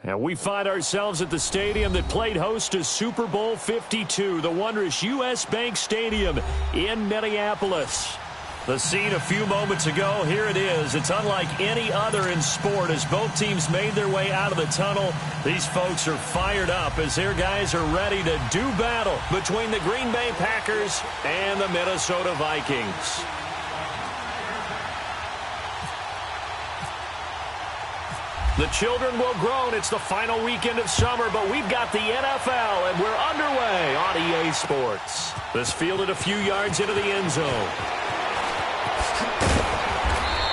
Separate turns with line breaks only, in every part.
And we find ourselves at the stadium that played host to Super Bowl 52, the wondrous U.S. Bank Stadium in Minneapolis. The scene a few moments ago, here it is. It's unlike any other in sport as both teams made their way out of the tunnel. These folks are fired up as their guys are ready to do battle between the Green Bay Packers and the Minnesota Vikings. The children will groan. It's the final weekend of summer, but we've got the NFL, and we're underway on EA Sports. This fielded a few yards into the end zone.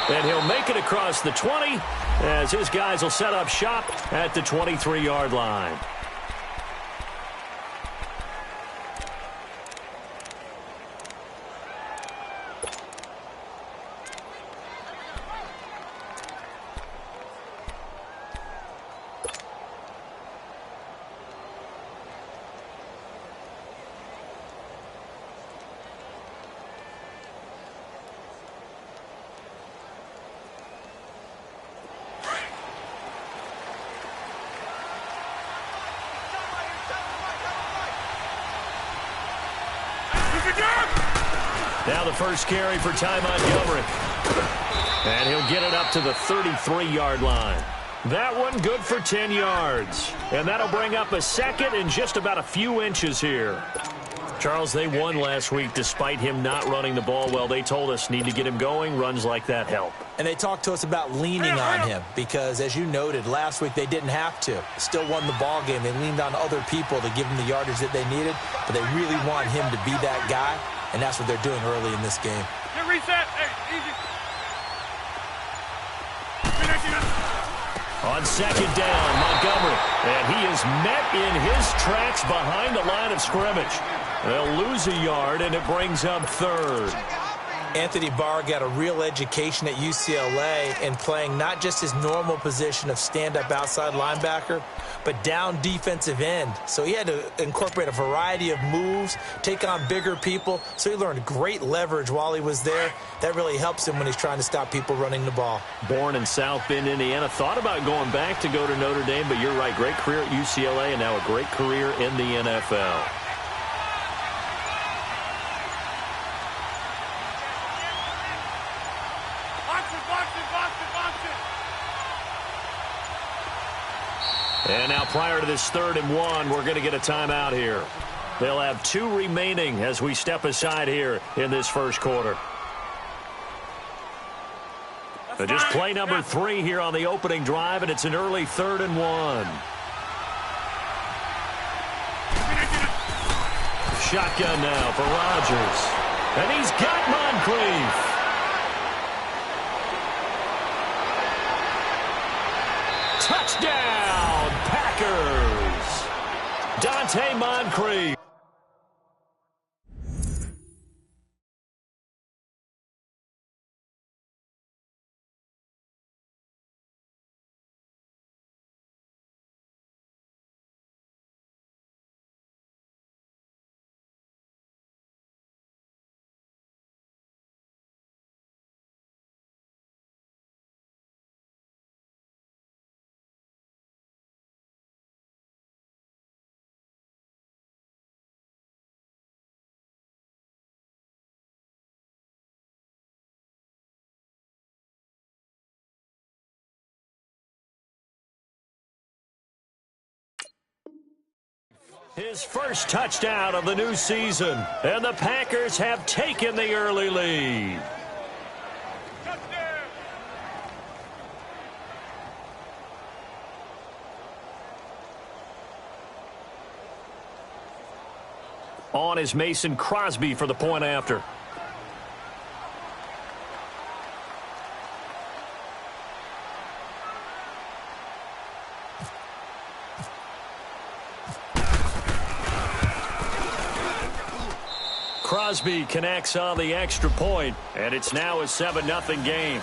And he'll make it across the 20 as his guys will set up shop at the 23-yard line. Now the first carry for Ty Montgomery. And he'll get it up to the 33-yard line. That one good for 10 yards. And that'll bring up a second and just about a few inches here. Charles, they won last week despite him not running the ball well. They told us need to get him going. Runs like that help.
And they talked to us about leaning on him because, as you noted, last week they didn't have to. Still won the ball game. They leaned on other people to give them the yardage that they needed, but they really want him to be that guy, and that's what they're doing early in this game.
Get reset. Hey, easy.
On second down, Montgomery, and he is met in his tracks behind the line of scrimmage. They'll lose a yard, and it brings up third.
Anthony Barr got a real education at UCLA in playing not just his normal position of stand-up outside linebacker, but down defensive end. So he had to incorporate a variety of moves, take on bigger people. So he learned great leverage while he was there. That really helps him when he's trying to stop people running the ball.
Born in South Bend, Indiana. Thought about going back to go to Notre Dame, but you're right. Great career at UCLA and now a great career in the NFL. And now prior to this 3rd and 1, we're going to get a timeout here. They'll have 2 remaining as we step aside here in this first quarter. So just play number 3 here on the opening drive, and it's an early 3rd and 1. Shotgun now for Rodgers. And he's got Moncrief. Touchdown, Packers. Dante Moncrief. His first touchdown of the new season, and the Packers have taken the early lead. On is Mason Crosby for the point after. Crosby connects on the extra point, and it's now a 7-0 game.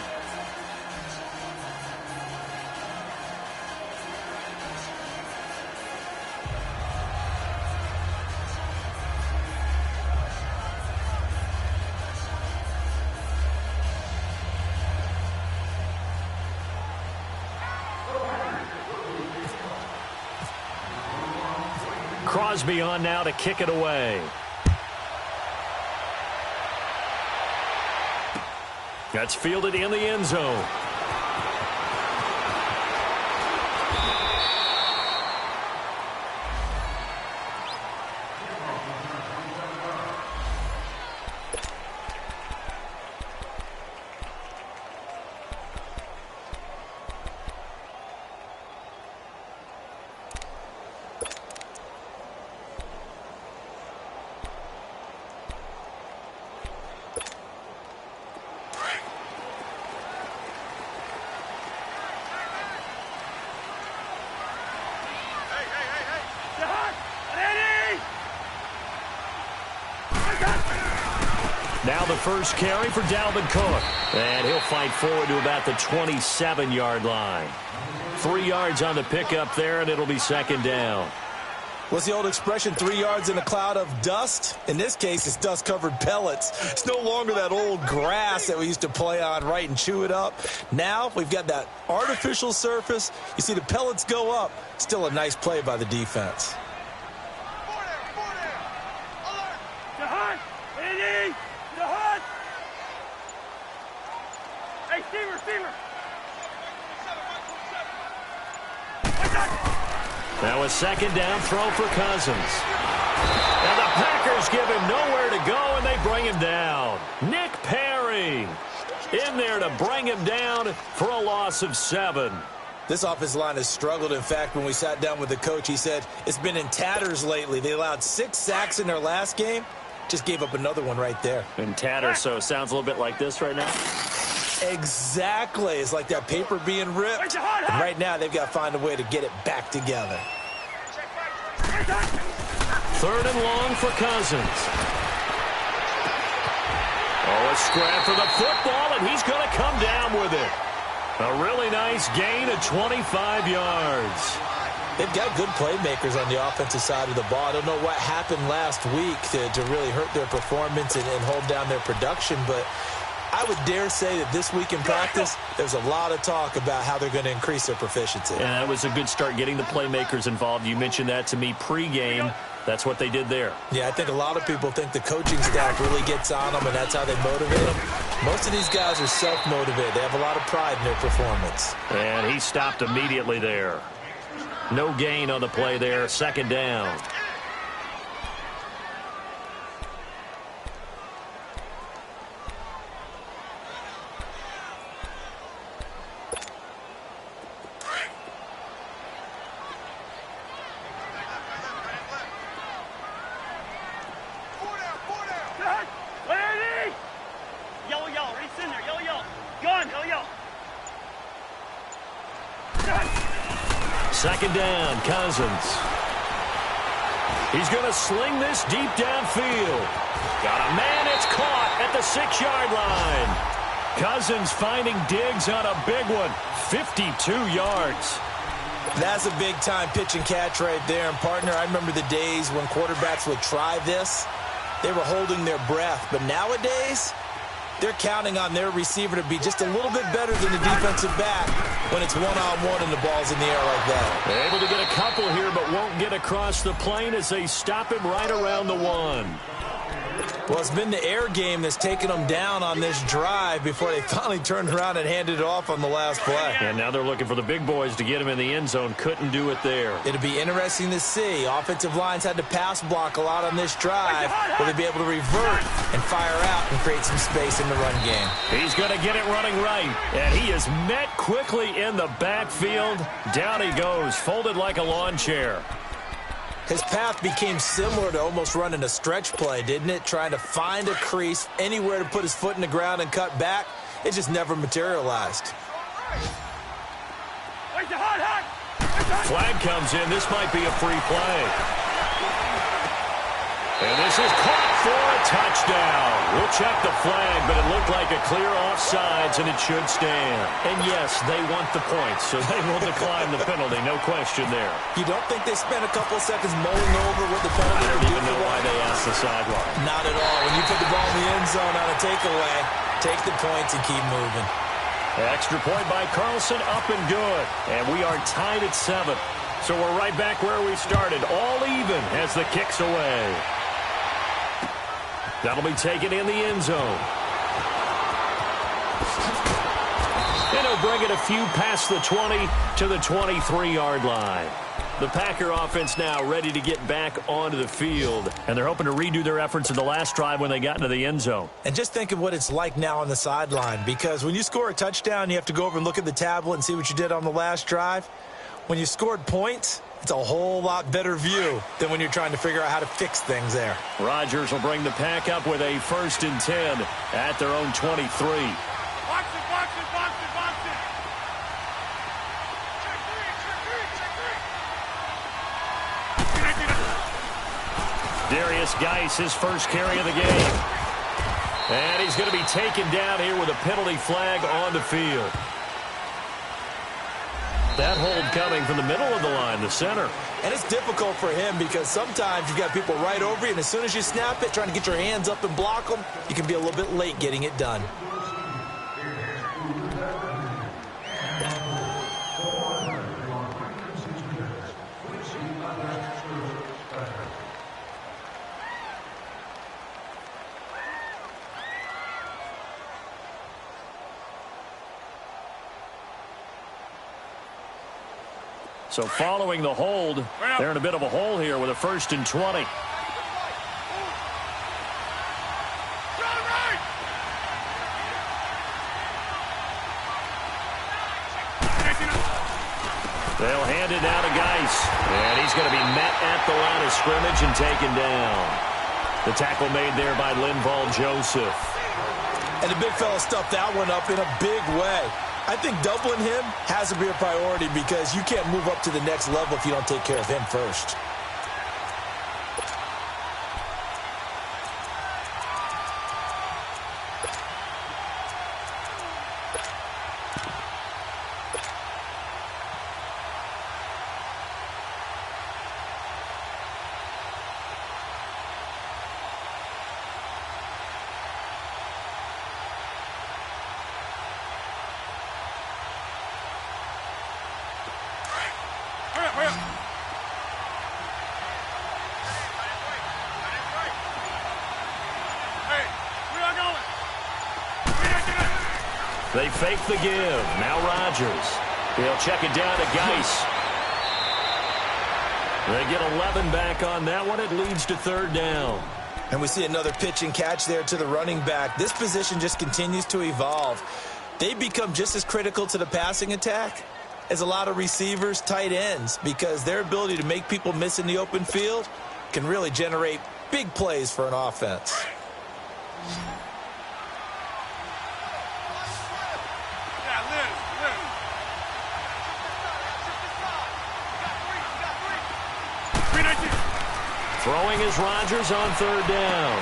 Crosby on now to kick it away. That's fielded in the end zone. Now the first carry for Dalvin Cook. And he'll fight forward to about the 27-yard line. 3 yards on the pickup there, and it'll be second down.
What's the old expression, 3 yards in a cloud of dust? In this case, it's dust-covered pellets. It's no longer that old grass that we used to play on, right, and chew it up. Now we've got that artificial surface. You see the pellets go up. Still a nice play by the defense.
Now a second down throw for Cousins. And the Packers give him nowhere to go, and they bring him down. Nick Perry in there to bring him down for a loss of 7.
This offensive line has struggled. In fact, when we sat down with the coach, he said it's been in tatters lately. They allowed 6 sacks in their last game. Just gave up another one right there.
In tatters, so it sounds a little bit like this right now.
Exactly. It's like that paper being ripped. And right now, they've got to find a way to get it back together.
3rd and long for Cousins. Oh, a scrap for the football, and he's going to come down with it. A really nice gain of 25 yards.
They've got good playmakers on the offensive side of the ball. I don't know what happened last week to really hurt their performance and hold down their production, but I would dare say that this week in practice, there's a lot of talk about how they're going to increase their proficiency.
And that was a good start, getting the playmakers involved. You mentioned that to me pregame. That's what they did there.
Yeah, I think a lot of people think the coaching staff really gets on them, and that's how they motivate them. Most of these guys are self-motivated. They have a lot of pride in their performance.
And he stopped immediately there. No gain on the play there. Second down. Second down, Cousins. He's going to sling this deep downfield. Got a man, it's caught at the 6-yard line. Cousins finding Diggs on a big one, 52 yards.
That's a big-time pitch and catch right there. And, partner, I remember the days when quarterbacks would try this. They were holding their breath. But nowadays, they're counting on their receiver to be just a little bit better than the defensive back when it's one-on-one and the ball's in the air like that.
They're able to get a couple here, but won't get across the plane as they stop him right around the 1.
Well, it's been the air game that's taken them down on this drive before they finally turned around and handed it off on the last play.
And now they're looking for the big boys to get him in the end zone. Couldn't do it there.
It'll be interesting to see. Offensive lines had to pass block a lot on this drive. Will they be able to revert and fire out and create some space in the run game?
He's going to get it running right. And he is met quickly in the backfield. Down he goes, folded like a lawn chair.
His path became similar to almost running a stretch play, didn't it? Trying to find a crease, anywhere to put his foot in the ground and cut back. It just never materialized.
Flag comes in. This might be a free play. And this is caught for a touchdown. We'll check the flag, but it looked like a clear offsides, and it should stand. And yes, they want the points, so they will decline the penalty. No question there.
You don't think they spent a couple of seconds mulling over what the penalty?
I don't even know why they asked the sideline.
Not at all. When you put the ball in the end zone on a takeaway, take the points and keep moving.
Extra point by Carlson, up and good. And we are tied at 7. So we're right back where we started, all even as the kick's away. That'll be taken in the end zone. And he'll bring it a few past the 20 to the 23-yard line. The Packer offense now ready to get back onto the field. And they're hoping to redo their efforts in the last drive when they got into the end zone.
And just think of what it's like now on the sideline. Because when you score a touchdown, you have to go over and look at the tablet and see what you did on the last drive. When you scored points, it's a whole lot better view than when you're trying to figure out how to fix things there.
Rodgers will bring the Pack up with a 1st and 10 at their own 23.
Box it, box it, box it, box it.
Darius Geis, his first carry of the game. And he's going to be taken down here with a penalty flag on the field. That hold coming from the middle of the line, the center.
And it's difficult for him because sometimes you've got people right over you, and as soon as you snap it, trying to get your hands up and block them, you can be a little bit late getting it done.
So following the hold, they're in a bit of a hole here with a 1st and 20. They'll hand it now to Geis. And he's going to be met at the line of scrimmage and taken down. The tackle made there by Linval Joseph.
And the big fella stuffed that one up in a big way. I think doubling him has to be a priority because you can't move up to the next level if you don't take care of him first.
They fake the give. Now Rodgers. He'll check it down to Geis. They get 11 back on that one. It leads to 3rd down.
And we see another pitch and catch there to the running back. This position just continues to evolve. They become just as critical to the passing attack as a lot of receivers, tight ends, because their ability to make people miss in the open field can really generate big plays for an offense.
Throwing is Rodgers on 3rd down.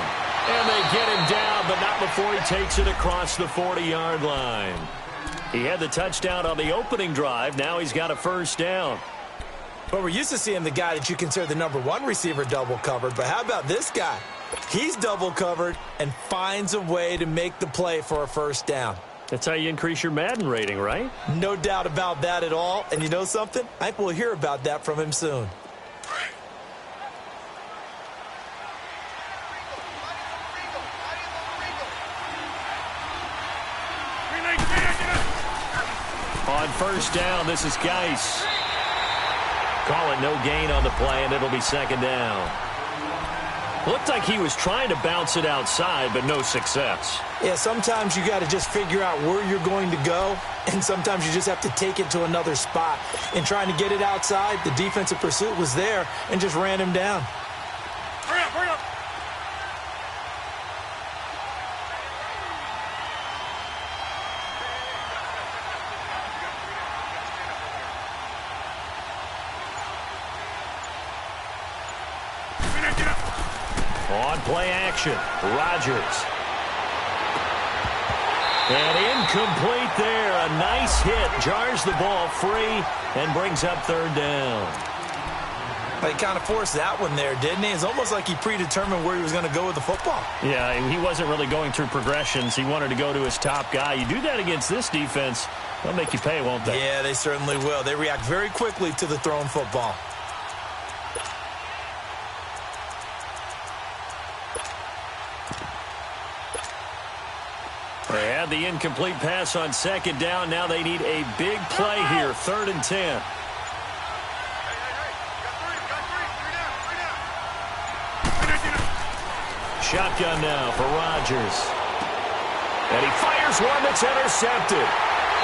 And they get him down, but not before he takes it across the 40-yard line. He had the touchdown on the opening drive. Now he's got a 1st down.
But we're used to seeing the guy that you consider the #1 receiver double covered. But how about this guy? He's double covered and finds a way to make the play for a 1st down.
That's how you increase your Madden rating, right?
No doubt about that at all. And you know something? I think we'll hear about that from him soon.
On 1st down, this is Geis. Call it no gain on the play, and it'll be 2nd down. Looked like he was trying to bounce it outside, but no success.
Yeah, sometimes you got to just figure out where you're going to go, and sometimes you just have to take it to another spot. In trying to get it outside, the defensive pursuit was there and just ran him down.
Hurry up, hurry up.
On play action, Rodgers. And incomplete there. A nice hit. Jars the ball free and brings up 3rd down.
He kind of forced that one there, didn't he? It's almost like he predetermined where he was going to go with the football.
Yeah, he wasn't really going through progressions. He wanted to go to his top guy. You do that against this defense, They'll make you pay, won't they?
Yeah, they certainly will. They react very quickly to the thrown football.
They had the incomplete pass on second down. Now they need a big play here, 3rd and 10. Shotgun now for Rodgers. And he fires one that's intercepted.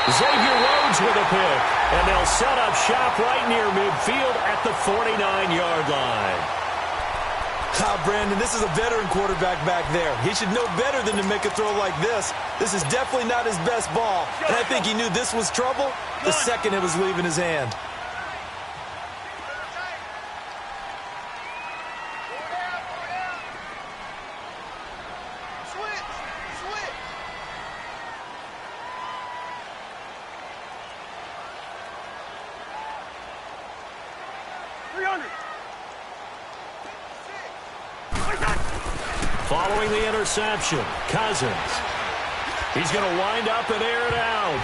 Xavier Rhodes with a pick. And they'll set up shop right near midfield at the 49-yard line.
Brandon, this is a veteran quarterback back there. He should know better than to make a throw like this. This is definitely not his best ball. And I think he knew this was trouble the second it was leaving his hand.
Following the interception, Cousins. He's going to wind up and air it out.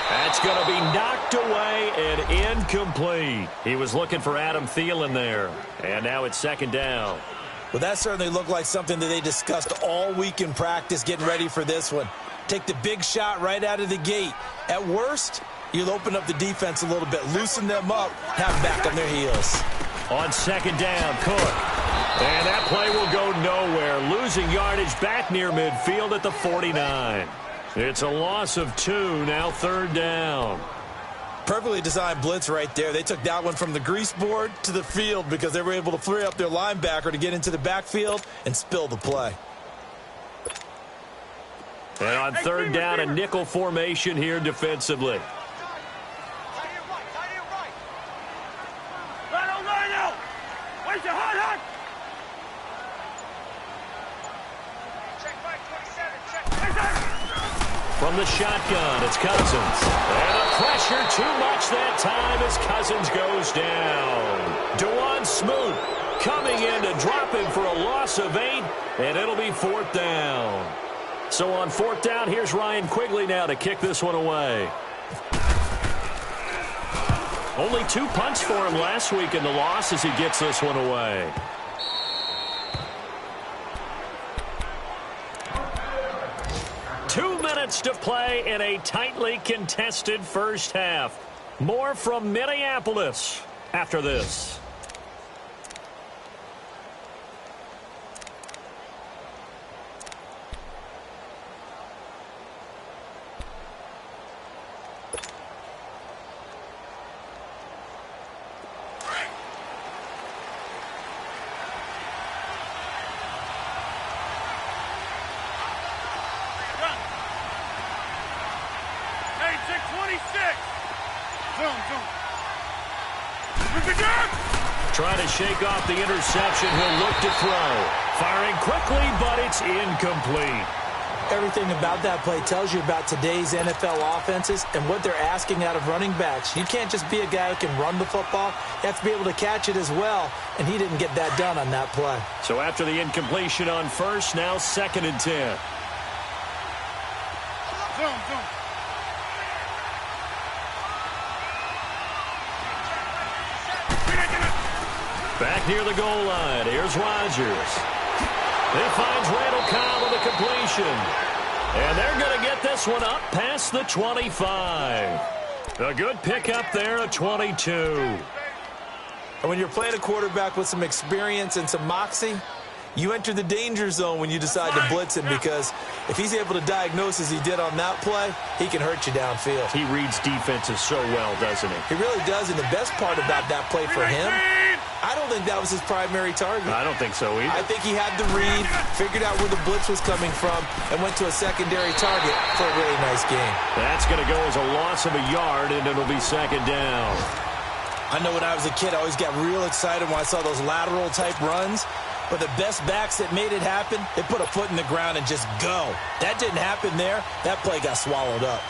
That's going to be knocked away and incomplete. He was looking for Adam Thielen there. And now it's 2nd down.
Well, that certainly looked like something that they discussed all week in practice getting ready for this one. Take the big shot right out of the gate. At worst, you'll open up the defense a little bit, loosen them up, have them back on their heels.
On 2nd down, Cook. And that play will go nowhere. Losing yardage back near midfield at the 49. It's a loss of 2, now 3rd down.
Perfectly designed blitz right there. They took that one from the grease board to the field because they were able to free up their linebacker to get into the backfield and spill the play.
And on 3rd down, a nickel formation here defensively. From the shotgun, it's Cousins. And the pressure too much that time as Cousins goes down. Dewan Smoot coming in to drop him for a loss of 8, and it'll be 4th down. So on 4th down, here's Ryan Quigley now to kick this one away. Only 2 punts for him last week in the loss as he gets this one away. To play in a tightly contested first half. More from Minneapolis after this. Trying to shake off the interception. He'll look to throw. Firing quickly, but it's incomplete.
Everything about that play tells you about today's NFL offenses and what they're asking out of running backs. You can't just be a guy who can run the football. You have to be able to catch it as well, and he didn't get that done on that play.
So after the incompletion on 1st, now 2nd and 10. Back near the goal line, here's Rodgers. He finds Randall Cobb with a completion. And they're going to get this one up past the 25. A good pickup there at 22.
And when you're playing a quarterback with some experience and some moxie, you enter the danger zone when you decide to blitz him, because if he's able to diagnose as he did on that play, he can hurt you downfield.
He reads defenses so well, doesn't he?
He really does, and the best part about that play for him, I don't think that was his primary target.
I don't think so either.
I think he had the read, figured out where the blitz was coming from, and went to a secondary target for a really nice game.
That's going to go as a loss of a yard, and it'll be 2nd down.
I know when I was a kid, I always got real excited when I saw those lateral-type runs. But the best backs that made it happen, they put a foot in the ground and just go. That didn't happen there. That play got swallowed up.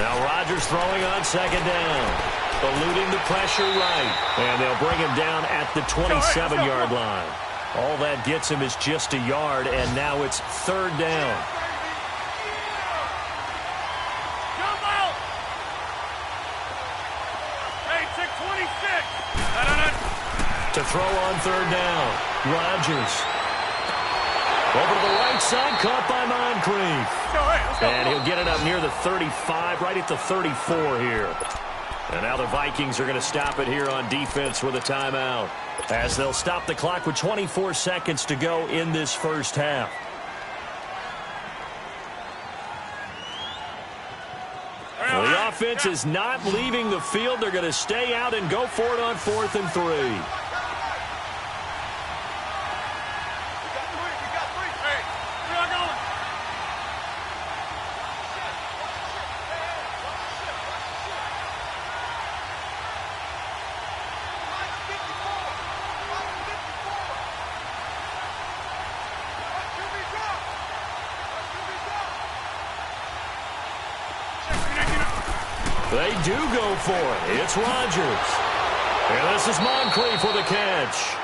Now Rodgers throwing on second down. Eluding the pressure right. And they'll bring him down at the 27-yard line. All that gets him is just a yard, and now it's third down. To throw on third down, Rodgers. Over to the right side, caught by Moncrief. And he'll get it up near the 35, right at the 34 here. And now the Vikings are going to stop it here on defense with a timeout, as they'll stop the clock with 24 seconds to go in this first half. The offense is not leaving the field. They're going to stay out and go for it on 4th and 3. They do go for it. It's Rodgers. And this is Moncrief with a catch.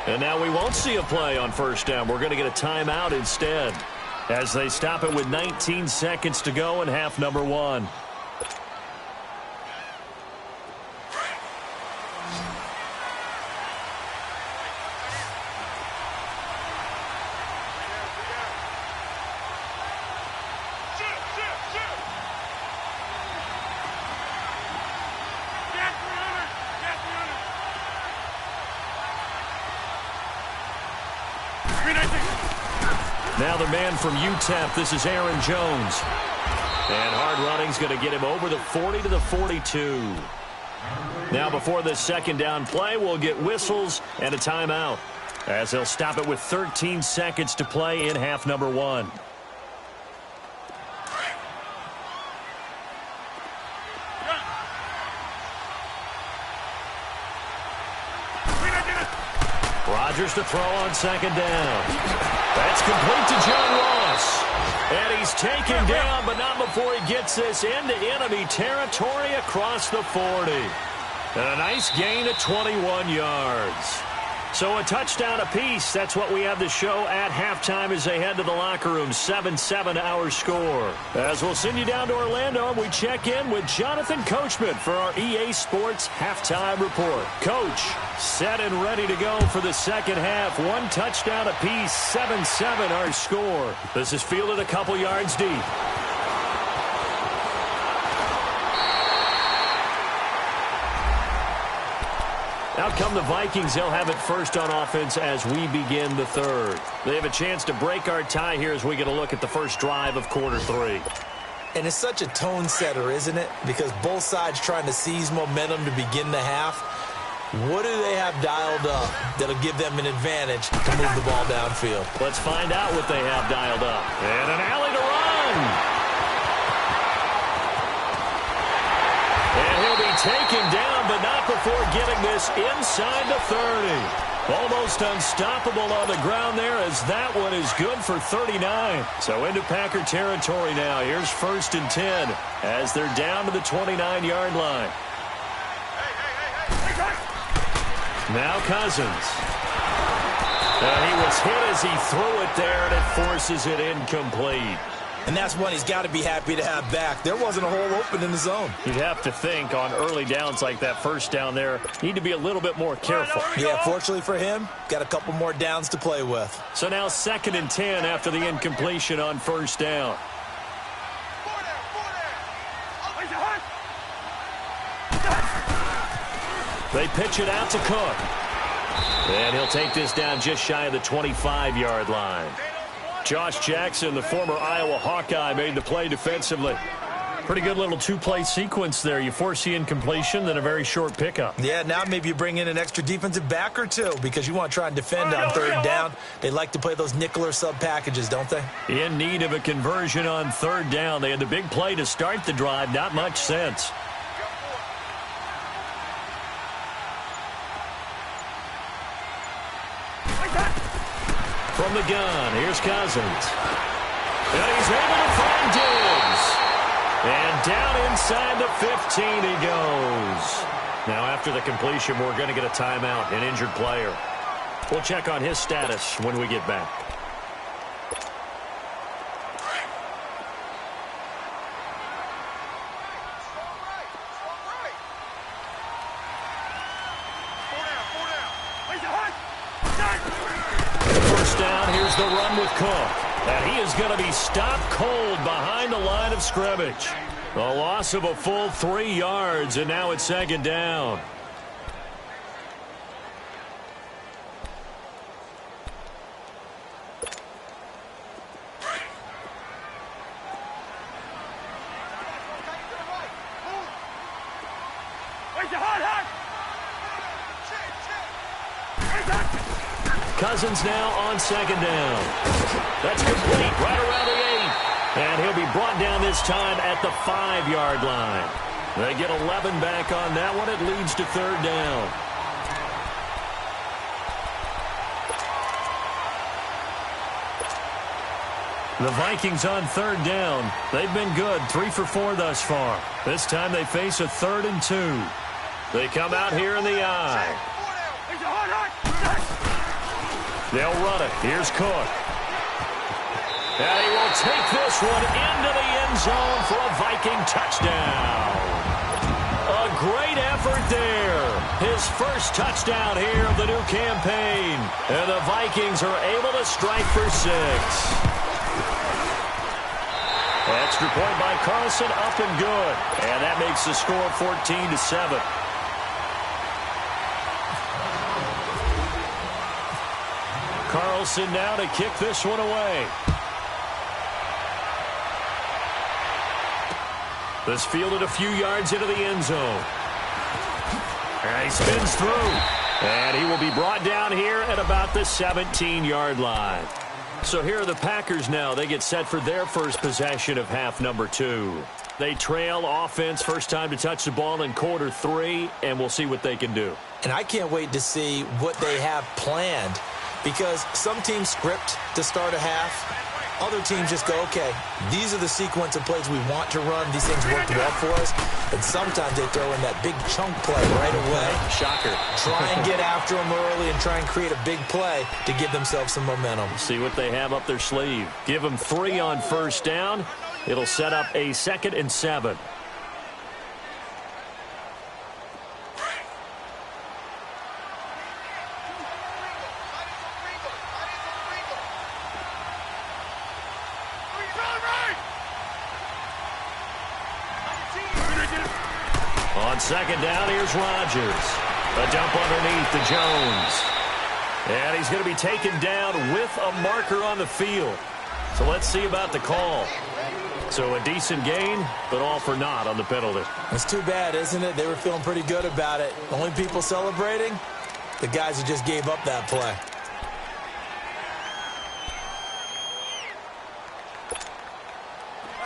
And now we won't see a play on first down. We're going to get a timeout instead, as they stop it with 19 seconds to go in half number 1. Now the man from UTEP, this is Aaron Jones. And hard running's going to get him over the 40 to the 42. Now before this second down play, we'll get whistles and a timeout, as they'll stop it with 13 seconds to play in half number 1. Rodgers to throw on second down. That's complete to John Ross. And he's taken down, but not before he gets this into enemy territory across the 40. And a nice gain of 21 yards. So a touchdown apiece. That's what we have to show at halftime as they head to the locker room. 7-7 our score. As we'll send you down to Orlando, we check in with Jonathan Coachman for our EA Sports Halftime Report. Coach, set and ready to go for the second half. One touchdown apiece, 7-7 our score. This is fielded a couple yards deep. Out come the Vikings. They'll have it first on offense as we begin the third. They have a chance to break our tie here as we get a look at the first drive of quarter 3.
And it's such a tone setter, isn't it? Because both sides trying to seize momentum to begin the half. What do they have dialed up that'll give them an advantage to move the ball downfield?
Let's find out what they have dialed up. And an alley to run. And he'll be taken down, but not before getting this inside the 30. Almost unstoppable on the ground there, as that one is good for 39. So into Packer territory now. Here's 1st and 10 as they're down to the 29-yard line. Now Cousins. And he was hit as he threw it there, and it forces it incomplete.
And that's one he's got to be happy to have back. There wasn't a hole open in the zone.
You'd have to think on early downs like that first down there, need to be a little bit more careful.
Yeah, fortunately for him, got a couple more downs to play with.
So now 2nd and 10 after the incompletion on first down. They pitch it out to Cook. And he'll take this down just shy of the 25-yard line. Josh Jackson, the former Iowa Hawkeye, made the play defensively. Pretty good little two-play sequence there. You force the incompletion, then a very short pickup.
Yeah, now maybe you bring in an extra defensive back or two because you want to try and defend on 3rd down. They like to play those nickel or sub packages, don't they?
In need of a conversion on 3rd down. They had the big play to start the drive. Not much sense. From the gun, here's Cousins. And he's able to find Diggs. And down inside the 15 he goes. Now after the completion, we're going to get a timeout, an injured player. We'll check on his status when we get back. First down, here's the run with Cook. And he is going to be stopped cold behind the line of scrimmage. A loss of a full 3 yards, and now it's second down. Cousins now on second down. That's complete right around the 8. And he'll be brought down this time at the 5-yard line. They get 11 back on that one. It leads to third down. The Vikings on third down. They've been good, 3 for 4 thus far. This time they face a 3rd and 2. They come out here in the eye. They'll run it. Here's Cook. And he will take this one into the end zone for a Viking touchdown. A great effort there. His first touchdown here of the new campaign. And the Vikings are able to strike for 6. Extra point by Carlson, up and good. And that makes the score 14-7. Carlson now to kick this one away. This fielded a few yards into the end zone. And he spins through. And he will be brought down here at about the 17-yard line. So here are the Packers now. They get set for their first possession of half number 2. They trail offense first time to touch the ball in quarter 3, and we'll see what they can do.
And I can't wait to see what they have planned, because some teams script to start a half. Other teams just go, okay, these are the sequence of plays we want to run. These things worked well for us. And sometimes they throw in that big chunk play right away.
Shocker.
Try and get after them early and try and create a big play to give themselves some momentum.
See what they have up their sleeve. Give them 3 on first down. It'll set up a 2nd and 7. On second down, here's Rodgers. A dump underneath to Jones. And he's going to be taken down with a marker on the field. So let's see about the call. So a decent gain, but all for naught on the penalty.
It's too bad, isn't it? They were feeling pretty good about it. The only people celebrating, the guys who just gave up that play.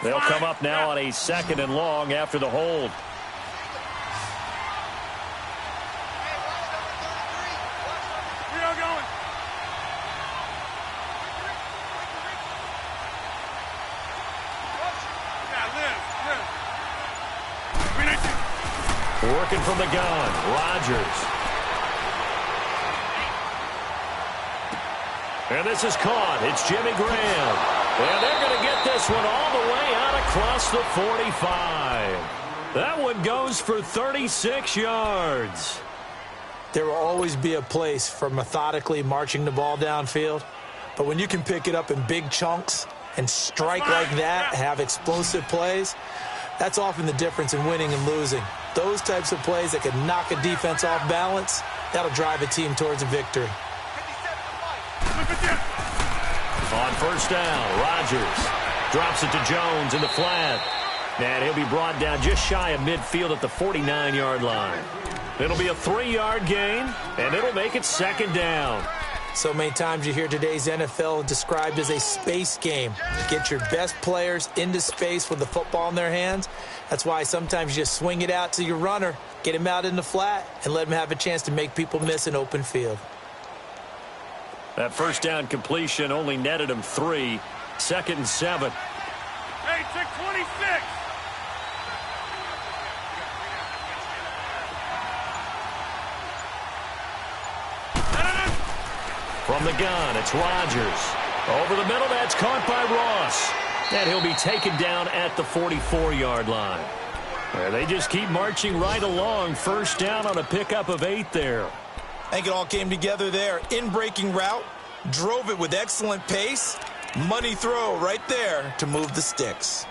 They'll come up now on a 2nd and long after the hold. Working from the gun, Rodgers. And this is caught. It's Jimmy Graham. And they're going to get this one all the way out across the 45. That one goes for 36 yards.
There will always be a place for methodically marching the ball downfield. But when you can pick it up in big chunks and strike like that, have explosive plays, that's often the difference in winning and losing. Those types of plays that can knock a defense off balance, that'll drive a team towards a victory.
On first down, Rodgers drops it to Jones in the flat. And he'll be brought down just shy of midfield at the 49-yard line. It'll be a 3-yard gain, and it'll make it second down.
So many times you hear today's NFL described as a space game. Get your best players into space with the football in their hands. That's why sometimes you just swing it out to your runner, get him out in the flat, and let him have a chance to make people miss an open field.
That first down completion only netted him 3. 2nd and 7.
Hey, check 26.
From the gun, it's Rodgers. Over the middle, that's caught by Ross. And he'll be taken down at the 44-yard line. They just keep marching right along. First down on a pickup of 8 there.
I think it all came together there. In-breaking route, drove it with excellent pace. Money throw right there to move the sticks.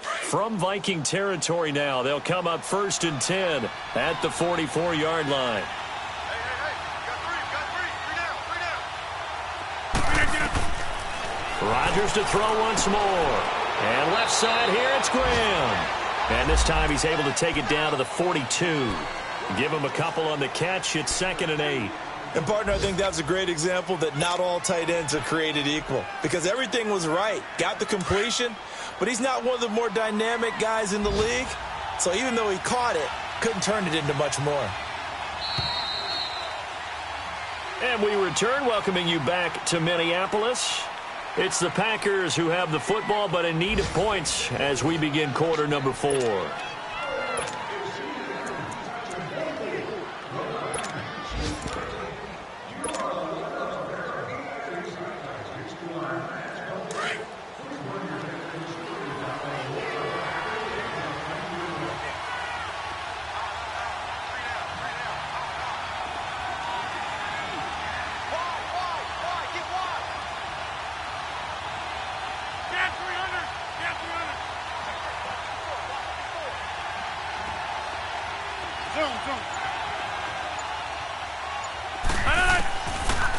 From Viking territory now, they'll come up 1st and 10 at the 44-yard line. Rodgers to throw once more. And left side here, it's Graham. And this time he's able to take it down to the 42. Give him a couple on the catch. It's 2nd and 8.
And, partner, I think that's a great example that not all tight ends are created equal. Because everything was right. Got the completion, but he's not one of the more dynamic guys in the league. So even though he caught it, couldn't turn it into much more.
And we return, welcoming you back to Minneapolis. It's the Packers who have the football, but in need of points as we begin quarter number 4.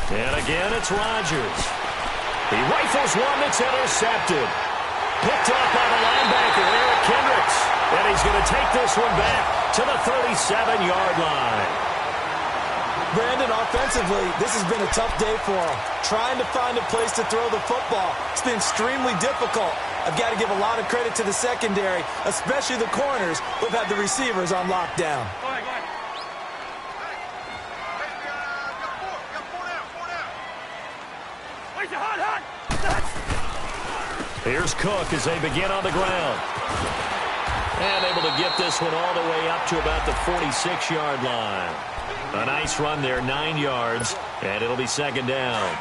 And again, it's Rodgers. He rifles one that's intercepted. Picked up by the linebacker, Eric Kendricks. And he's going to take this one back to the 37-yard line.
Brandon, offensively, this has been a tough day for him. Trying to find a place to throw the football. It's been extremely difficult. I've got to give a lot of credit to the secondary, especially the corners who've had the receivers on lockdown.
Here's Cook as they begin on the ground. And able to get this one all the way up to about the 46-yard line. A nice run there, 9 yards, and it'll be 2nd down.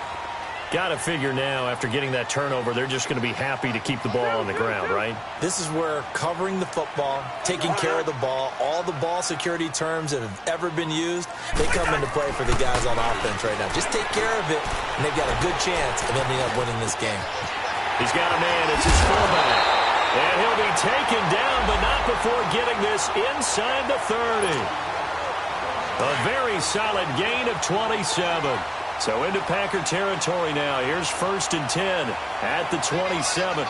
Got to figure now, after getting that turnover, they're just going to be happy to keep the ball on the ground, right?
This is where covering the football, taking care of the ball, all the ball security terms that have ever been used, they come into play for the guys on offense right now. Just take care of it, and they've got a good chance of ending up winning this game.
He's got a man. It's his fullback. And he'll be taken down, but not before getting this inside the 30. A very solid gain of 27. So into Packer territory now. Here's 1st and 10 at the 27.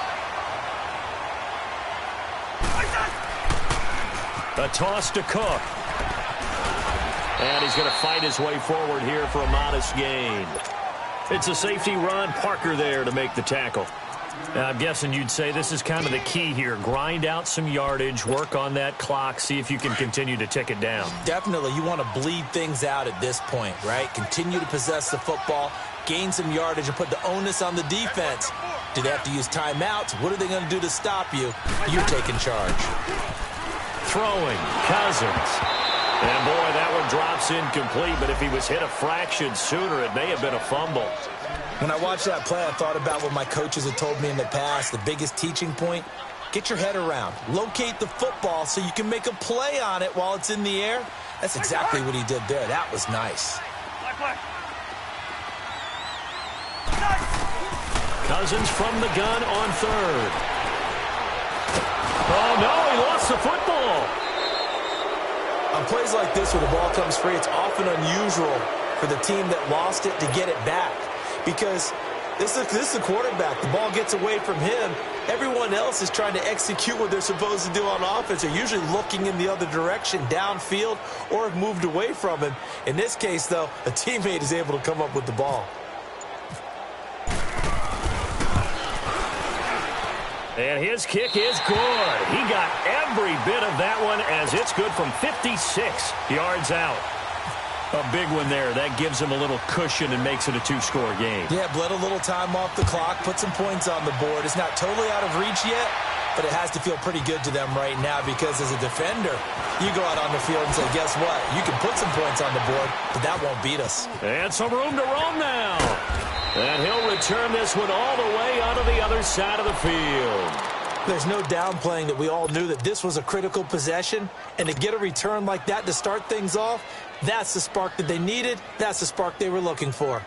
A toss to Cook. And he's going to fight his way forward here for a modest gain. It's a safety run. Parker there to make the tackle. Now, I'm guessing you'd say this is kind of the key here. Grind out some yardage, work on that clock, see if you can continue to tick it down.
Definitely. You want to bleed things out at this point, right? Continue to possess the football, gain some yardage, and put the onus on the defense. Do they have to use timeouts? What are they going to do to stop you? You're taking charge.
Throwing, Cousins. And, boy, that one drops incomplete, but if he was hit a fraction sooner, it may have been a fumble.
When I watched that play, I thought about what my coaches had told me in the past. The biggest teaching point, get your head around. Locate the football so you can make a play on it while it's in the air. That's exactly what he did there. That was nice.
Cousins from the gun on 3rd. Oh, no, he lost the football.
On plays like this where the ball comes free, it's often unusual for the team that lost it to get it back. Because this is the quarterback. The ball gets away from him. Everyone else is trying to execute what they're supposed to do on offense. They're usually looking in the other direction, downfield, or have moved away from him. In this case, though, a teammate is able to come up with the ball.
And his kick is good. He got every bit of that one as it's good from 56 yards out. A big one there. That gives him a little cushion and makes it a 2-score game.
Yeah, bled a little time off the clock, put some points on the board. It's not totally out of reach yet, but it has to feel pretty good to them right now because as a defender, you go out on the field and say, guess what? You can put some points on the board, but that won't beat us.
And some room to roam now. And he'll return this one all the way onto the other side of the field.
There's no downplaying that we all knew that this was a critical possession, and to get a return like that to start things off, that's the spark that they needed. That's the spark they were looking for.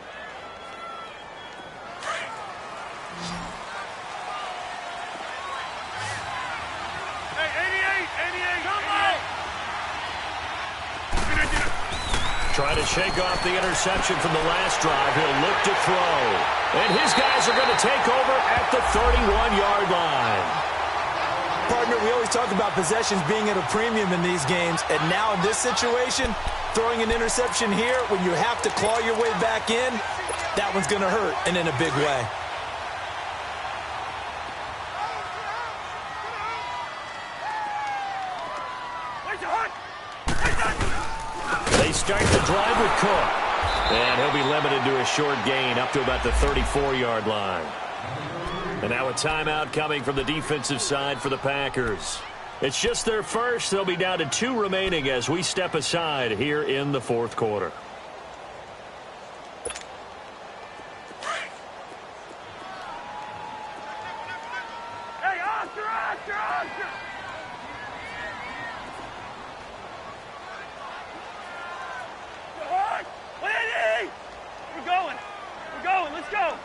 Trying to shake off the interception from the last drive. He'll look to throw. And his guys are going to take over at the 31-yard line.
Partner, we always talk about possessions being at a premium in these games. And now in this situation, throwing an interception here when you have to claw your way back in, that one's going to hurt, and in a big way.
They start the drive with Cook. And he'll be limited to a short gain up to about the 34-yard line. And now a timeout coming from the defensive side for the Packers. It's just their first. They'll be down to 2 remaining as we step aside here in the fourth quarter.
Hey, Oscar! We're going. Let's go.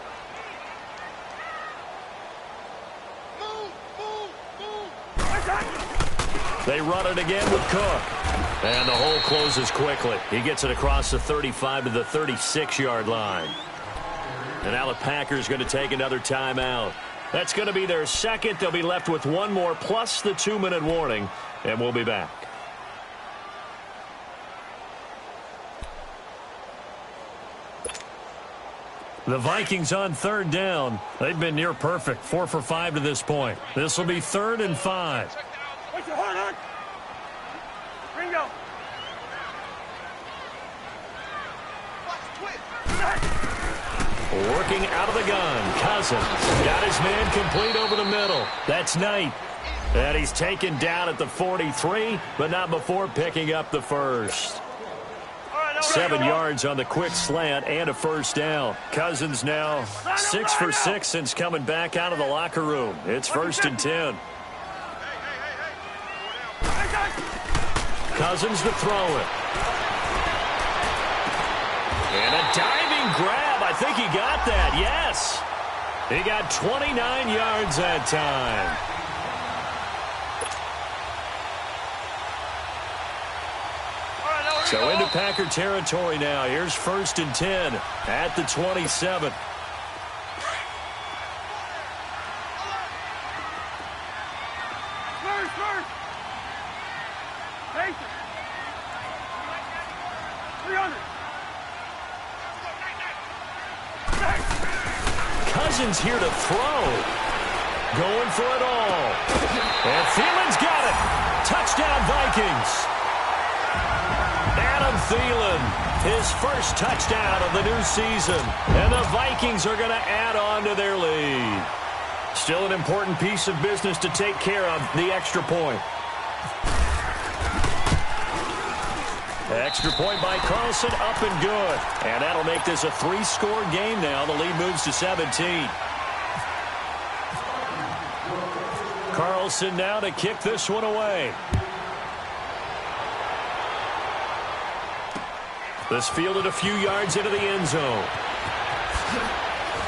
They run it again with Cook. And the hole closes quickly. He gets it across the 35 to the 36-yard line. And now the Packers going to take another timeout. That's going to be their second. They'll be left with one more plus the 2-minute warning. And we'll be back. The Vikings on third down. They've been near perfect. 4 for 5 to this point. This will be 3rd and 5.
What's your heart on? Ringo.
Working out of the gun. Cousins got his man complete over the middle. That's Knight. And he's taken down at the 43, but not before picking up the first. 7 yards on the quick slant and a first down. Cousins now 6 for 6 since coming back out of the locker room. It's 1st and 10. Cousins to throw it. And a diving grab. I think he got that. Yes. He got 29 yards that time. So into Packer territory now. Here's 1st and 10 at the 27. Cousins here to throw. Going for it all. And Thielen's got it. Touchdown, Vikings. Adam Thielen, his first touchdown of the new season. And the Vikings are going to add on to their lead. Still an important piece of business to take care of, the extra point. Extra point by Carlson, up and good. And that'll make this a 3-score game now. The lead moves to 17. Carlson now to kick this one away. This fielded a few yards into the end zone.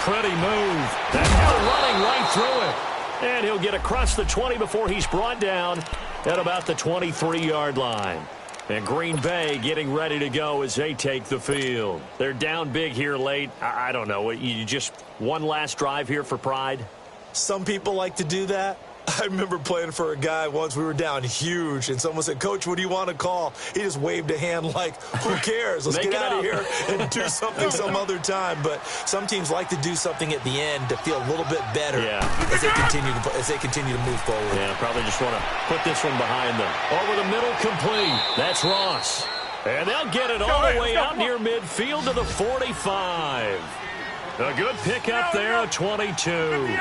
Pretty move. That ball running right through it. And he'll get across the 20 before he's brought down at about the 23-yard line. And Green Bay getting ready to go as they take the field. They're down big here late. I don't know. You just one last drive here for pride?
Some people like to do that. I remember playing for a guy once. We were down huge, and someone said, "Coach, what do you want to call?" He just waved a hand like, who cares? Let's get out of here and do something some other time. But some teams like to do something at the end to feel a little bit better as they continue to move forward.
Yeah, probably just want to put this one behind them. Over the middle, complete. That's Ross. And they'll get it all the way out near midfield to the 45. A good pickup there, 22.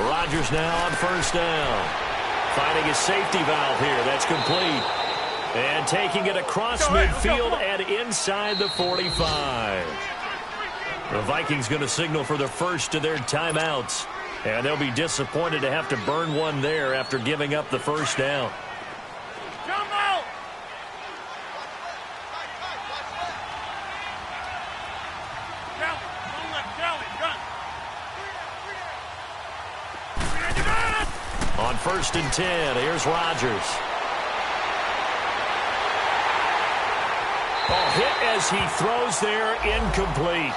Rodgers now on first down. Finding a safety valve here. That's complete. And taking it across midfield and inside the 45. The Vikings going to signal for the first of their timeouts. And they'll be disappointed to have to burn one there after giving up the first down.
Jump out!
On first and 10, here's Rodgers. Ball hit as he throws there, incomplete.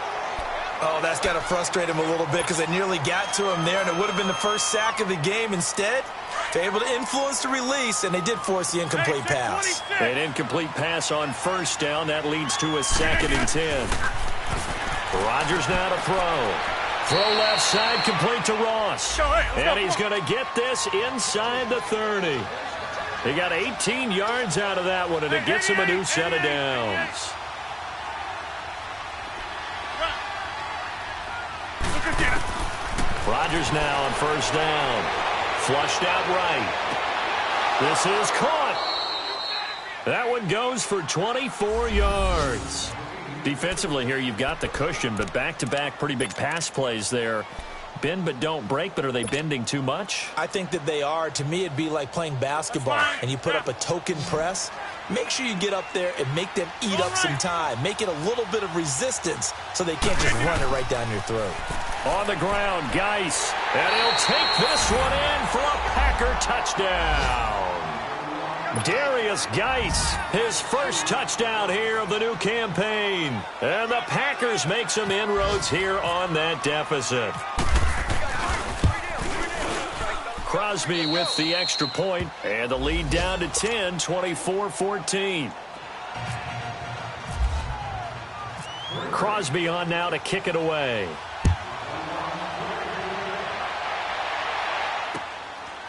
Oh, that's got to frustrate him a little bit because they nearly got to him there, and it would have been the first sack of the game. Instead, they're able to influence the release, and they did force the incomplete pass.
An incomplete pass on first down. That leads to a 2nd and 10. Rodgers now to throw. Throw left side, complete to Ross. And he's going to get this inside the 30. He got 18 yards out of that one, and it gets him a new set of downs. Rodgers now on first down. Flushed out right. This is caught. That one goes for 24 yards. Defensively here, you've got the cushion, but back-to-back pretty big pass plays there. Bend but don't break, but are they bending too much?
I think that they are. To me, it'd be like playing basketball, and you put up a token press. Make sure you get up there and make them eat up some time. Make it a little bit of resistance so they can't just run it right down your throat.
On the ground, Geis, and he'll take this one in for a Packer touchdown. Darius Geis, his first touchdown here of the new campaign. And the Packers make some inroads here on that deficit. Crosby with the extra point, and the lead down to 10, 24-14. Crosby on now to kick it away.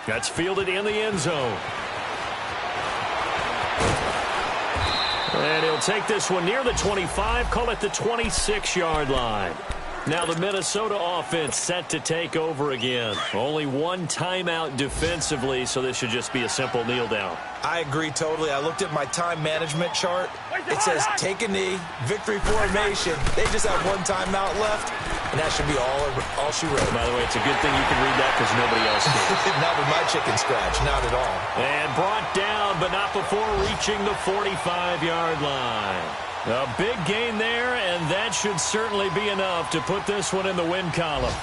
That's fielded in the end zone. And he'll take this one near the 25, call it the 26-yard line. Now the Minnesota offense set to take over again. Only one timeout defensively, so this should just be a simple kneel down.
I agree totally. I looked at my time management chart. It says take a knee, victory formation. They just have one timeout left, and that should be all she wrote.
By the way, it's a good thing you can read that because nobody else can.
Not with my chicken scratch, not at all.
And brought down, but not before reaching the 45-yard line. A big gain there, and that should certainly be enough to put this one in the win column.